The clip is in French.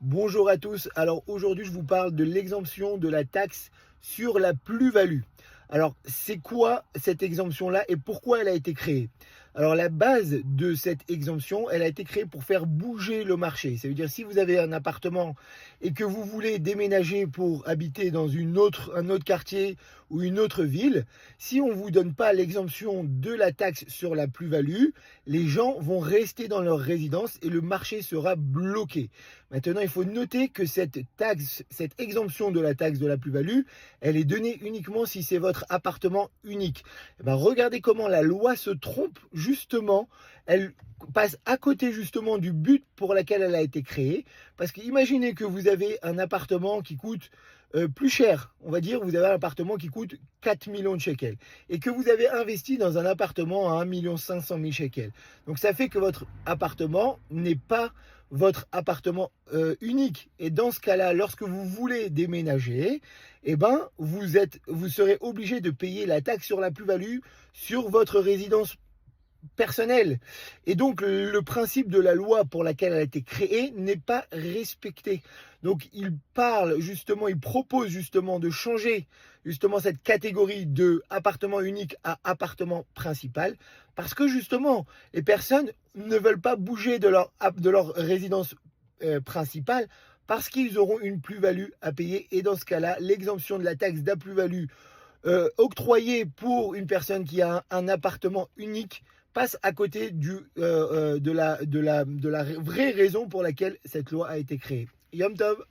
Bonjour à tous. Alors aujourd'hui, je vous parle de l'exemption de la taxe sur la plus-value. Alors, c'est quoi cette exemption-là et pourquoi elle a été créée? Alors, la base de cette exemption, elle a été créée pour faire bouger le marché. Ça veut dire si vous avez un appartement et que vous voulez déménager pour habiter dans un autre quartier ou une autre ville, si on ne vous donne pas l'exemption de la taxe sur la plus-value, les gens vont rester dans leur résidence et le marché sera bloqué. Maintenant, il faut noter que cette taxe, cette exemption de la taxe de la plus-value, elle est donnée uniquement si c'est votre appartement unique. Eh ben, regardez comment la loi se trompe justement. Elle passe à côté justement du but pour lequel elle a été créée. Parce que imaginez que vous avez un appartement qui coûte plus cher. On va dire vous avez un appartement qui coûte 4 millions de shekels et que vous avez investi dans un appartement à 1 500 000 shekels. Donc ça fait que votre appartement n'est pas votre appartement unique. Et dans ce cas-là, lorsque vous voulez déménager, eh ben, vous serez obligé de payer la taxe sur la plus-value sur votre résidence personnelle. Et donc, le principe de la loi pour laquelle elle a été créée n'est pas respecté. Donc, il propose justement de changer justement cette catégorie de appartement unique à appartement principal parce que justement, les personnes ne veulent pas bouger de leur résidence principale parce qu'ils auront une plus-value à payer. Et dans ce cas-là, l'exemption de la taxe de la plus-value octroyée pour une personne qui a un appartement unique passe à côté de la vraie raison pour laquelle cette loi a été créée. Yom Tov.